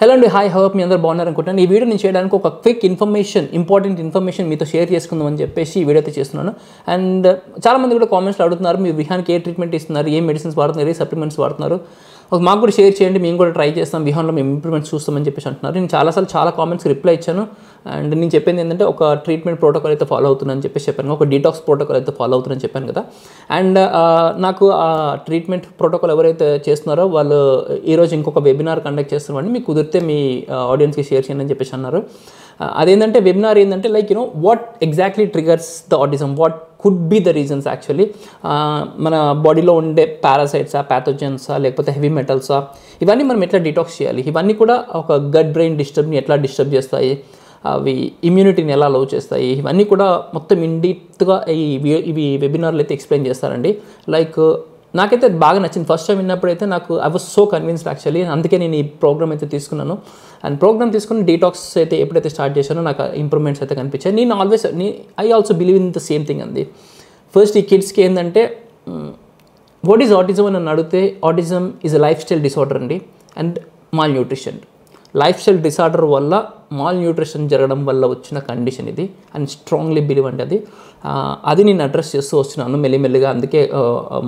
Hello అండి, hi, hope మీ అందరూ బాగున్నారు అనుకుంటున్నాను. ఈ వీడియో నేను చేయడానికి ఒక క్విక్ ఇన్ఫర్మేషన్, ఇంపార్టెంట్ ఇన్ఫర్మేషన్ మీతో షేర్ చేసుకుందాం అని చెప్పేసి ఈ వీడియో అయితే చేస్తున్నాను. అండ్ చాలామంది కూడా కామెంట్స్లో అడుగుతున్నారు, మీ విహాన్కి ఏ ట్రీట్మెంట్ ఇస్తున్నారు, ఏ మెడిసిన్స్ వాడుతున్నారు, ఏ సప్లిమెంట్స్ వాడుతున్నారు, మాకు కూడా షేర్ చేయండి, మేము కూడా ట్రై చేస్తాం, విహాన్లో మేము ఇంప్రూవ్మెంట్స్ చూస్తామని చెప్పేసి అంటున్నారు. నేను చాలా కామెంట్స్కి రిప్లై ఇచ్చాను. అండ్ నేను చెప్పింది ఏంటంటే, ఒక ట్రీట్మెంట్ ప్రోటోకాల్ అయితే ఫాలో అవుతున్నానని చెప్పేసి చెప్పాను, ఒక డీటాక్స్ ప్రోటోకాల్ అయితే ఫాలో అవుతున్నానని చెప్పాను కదా. అండ్ నాకు ఆ ట్రీట్మెంట్ ప్రోటోకాల్ ఎవరైతే చేస్తున్నారో వాళ్ళు ఈరోజు ఇంకొక వెబినార్ కండక్ట్ చేస్తున్నారని, మీకు కుదిరితే మీ ఆడియన్స్కి షేర్ చేయండి అని చెప్పేసి అన్నారు. అదేంటంటే వెబినార్ ఏంటంటే like what exactly triggers the autism, what could be the reasons actually, మన బాడీలో ఉండే పారాసైట్సా, ప్యాథోజన్సా, లేకపోతే హెవీ మెటల్సా, ఇవన్నీ మనం ఎట్లా డిటాక్స్ చేయాలి, ఇవన్నీ కూడా ఒక గట్ బ్రెయిన్ డిస్టర్బ్ని ఎట్లా డిస్టర్బ్ చేస్తాయి, అవి ఇమ్యూనిటీని ఎలా లవ్ చేస్తాయి, ఇవన్నీ కూడా మొత్తం ఇన్డీప్గా ఇవి వెబినార్లు అయితే ఎక్స్ప్లెయిన్ చేస్తారండి. లైక్ నాకైతే బాగా నచ్చింది. ఫస్ట్ టైం విన్నప్పుడైతే నాకు I was so convinced actually. అందుకే నేను ఈ ప్రోగ్రామ్ అయితే తీసుకున్నాను. అండ్ ప్రోగ్రామ్ తీసుకుని డీటాక్స్ అయితే ఎప్పుడైతే స్టార్ట్ చేశానో నాకు ఇంప్రూవ్మెంట్స్ అయితే కనిపించాయి. నేను I also believe in the same thing అండి. ఫస్ట్ ఈ కిడ్స్కి ఏంటంటే వాట్ ఈజ్ ఆటిజం అని అడిగితే, autism is a lifestyle disorder అండి. And malnutrition, lifestyle disorder వల్ల మాల్ న్యూట్రిషన్ జరగడం వల్ల వచ్చిన కండిషన్ ఇది. అండ్ స్ట్రాంగ్లీ బిలీవ్ అంటే అది నేను అడ్రస్ చేస్తూ వస్తున్నాను మెల్లిమెల్లిగా. అందుకే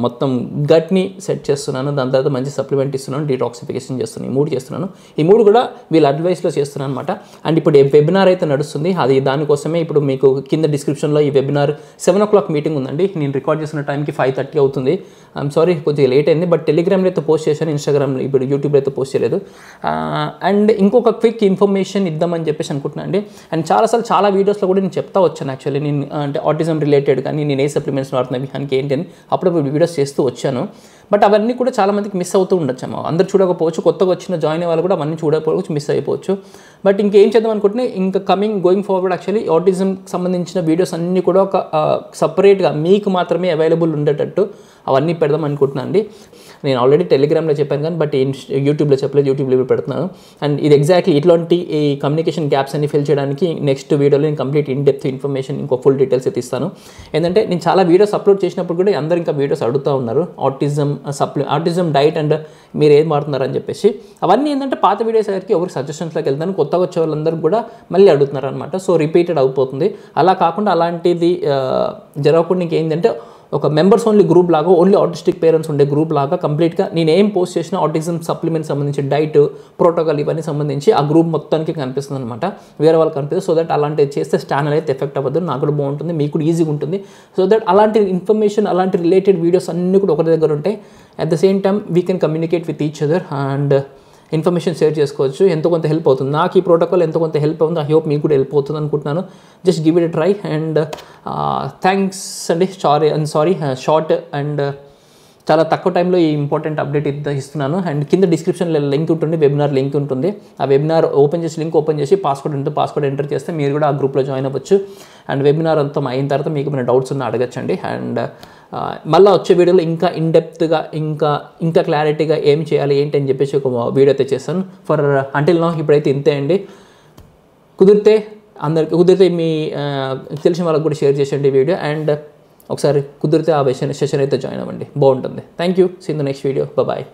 మొత్తం గట్ని సెట్ చేస్తున్నాను, దాని తర్వాత మంచి సప్లిమెంట్ ఇస్తున్నాను, డీటాక్సిఫికేషన్ చేస్తున్నాను. ఈ 3 చేస్తున్నాను. ఈ 3 కూడా వీళ్ళ అడ్వైస్లో చేస్తున్నాను అనమాట. అండ్ ఇప్పుడు వెబినార్ అయితే నడుస్తుంది, అది దానికోసమే ఇప్పుడు మీకు కింద డిస్క్రిప్షన్లో ఈ వెబినార్ 7 o'clock మీటింగ్ ఉందండి. నేను రికార్డ్ చేసిన టైంకి 5:30 అవుతుంది. ఐఎమ్ సారీ, కొద్దిగా లేట్ అయింది. బట్ టెలిగ్రామ్లో అయితే పోస్ట్ చేశాను, ఇన్స్టాగ్రామ్లో, ఇప్పుడు యూట్యూబ్లో అయితే పోస్ట్ చేయలేదు. అండ్ ఇంకొక క్విక్ ఇన్ఫర్మేషన్ ఇద్దామని చెప్పేసి అనుకుంటున్నాను అండి. అండ్ చాలా వీడియోస్లో కూడా నేను చెప్తా వచ్చాను యాక్చువల్లీ. నేను అంటే ఆటిజం రిలేటెడ్ కానీ నేను ఏ సప్లిమెంట్స్ వాడుతున్నా, విహాన్కి ఏంటి అని అప్పుడప్పుడు వీడియోస్ చేస్తూ వచ్చాను. బట్ అవన్నీ కూడా చాలామందికి మిస్ అవుతూ ఉండొచ్చు. అందరూ చూడకపోవచ్చు, కొత్తగా వచ్చిన జాయిన్ అయ్యే వాళ్ళు కూడా అవన్నీ చూడకపోవచ్చు, మిస్ అయిపోవచ్చు. బట్ ఇంకేం చేద్దాం అనుకుంటే, ఇంకా గోయింగ్ ఫార్వర్డ్ యాక్చువల్లీ ఆటిజంకి సంబంధించిన వీడియోస్ అన్నీ కూడా ఒక సపరేట్గా మీకు మాత్రమే అవైలబుల్ ఉండేటట్టు అవన్నీ పెడదాం అనుకుంటున్నాను అండి. నేను ఆల్రెడీ టెలిగ్రామ్లో చెప్పాను కానీ బట్ యూట్యూబ్లో చెప్పలేదు, యూట్యూబ్లో పెడుతున్నాను. అండ్ ఇది ఎగ్జాక్ట్లీ ఇట్లాంటి ఈ కమ్యూనికేషన్ గ్యాప్స్ అన్ని ఫిల్ చేయడానికి నెక్స్ట్ వీడియోలో నేను కంప్లీట్ ఇన్ డెప్త్ ఇన్ఫర్మేషన్, ఇంకో ఫుల్ డీటెయిల్స్ అయితే ఇస్తాను. ఏంటంటే నేను చాలా వీడియోస్ అప్లోడ్ చేసినప్పుడు కూడా అందరూ ఇంకా వీడియోస్ అడుగుతూ ఉన్నారు, ఆటిజం డైట్ అండ్ మీరు ఏం వాడుతున్నారు అని చెప్పేసి. అవన్నీ ఏంటంటే పాత వీడియోస్ దగ్గరికి ఎవరికి సజెషన్స్లోకి వెళ్తాను, కొత్తగా వచ్చే వాళ్ళందరూ కూడా మళ్ళీ అడుగుతున్నారు అనమాట. సో రిపీటెడ్ అయిపోతుంది. అలా కాకుండా అలాంటిది జరగకుండా ఇంకేంటంటే ఒక మెంబర్స్ ఓన్లీ గ్రూప్ లాగా, ఓన్లీ ఆటిస్టిక్ పేరెంట్స్ ఉండే గ్రూప్ లాగా కంప్లీట్గా నేను ఏం పోస్ట్ చేసిన ఆటిజం సప్లిమెంట్ సంబంధించి డైట్ ప్రోటోకాల్ ఇవన్నీ సంబంధించి ఆ గ్రూప్ మొత్తానికి కనిపిస్తుంది అనమాట, వేరే వాళ్ళకి కనిపిస్తుంది. సో దట్ అలాంటివి చేస్తే ఛానల్ అయితే ఎఫెక్ట్ అవ్వదు, నాకు కూడా బాగుంటుంది, మీకు కూడా ఈజీగా ఉంటుంది. సో దట్ అలాంటి ఇన్ఫర్మేషన్, అలాంటి రిలేటెడ్ వీడియోస్ అన్నీ కూడా ఒకరి దగ్గర ఉంటాయి. At the same time we can communicate with each other and information share చేసుకోవచ్చు. ఎంతో కొంత హెల్ప్ అవుతుంది. నాకు ఈ ప్రోటోకాల్ ఎంతో కొంత హెల్ప్ అవుతుంది. ఐ హోప్ మీకు కూడా హెల్ప్ అవుతుంది అనుకుంటున్నాను. Just give it a try. And thanks అండి. సారీ షార్ట్ అండ్ చాలా తక్కువ టైంలో ఈ ఇంపార్టెంట్ అప్డేట్ ఇస్తున్నాను. అండ్ కింద డిస్క్రిప్షన్లో లింక్ ఉంటుంది, వెబినార్ లింక్ ఉంటుంది. ఆ వెబినార్ లింక్ ఓపెన్ చేసి పాస్వర్డ్ ఎంటర్ చేస్తే మీరు కూడా ఆ గ్రూప్లో జాయిన్ అవ్వచ్చు. అండ్ వెబినార్ అంతా అయిన తర్వాత మీకు ఏమైనా డౌట్స్ ఉన్నా అడగచ్చండి. అండ్ మళ్ళీ వచ్చే వీడియోలో ఇంకా ఇన్డెప్త్గా ఇంకా క్లారిటీగా ఏం చేయాలి ఏంటి అని చెప్పేసి ఒక వీడియో అయితే చేస్తాను. అంటిల్ నౌ ఇప్పుడైతే ఇంతే అండి. కుదిరితే మీ తెలిసిన వాళ్ళకి కూడా షేర్ చేసేయండి వీడియో. అండ్ ఒకసారి కుదిరితే ఆ సెషన్ అయితే జాయిన్ అవ్వండి, బాగుంటుంది. Thank you. See in the next video. Bye.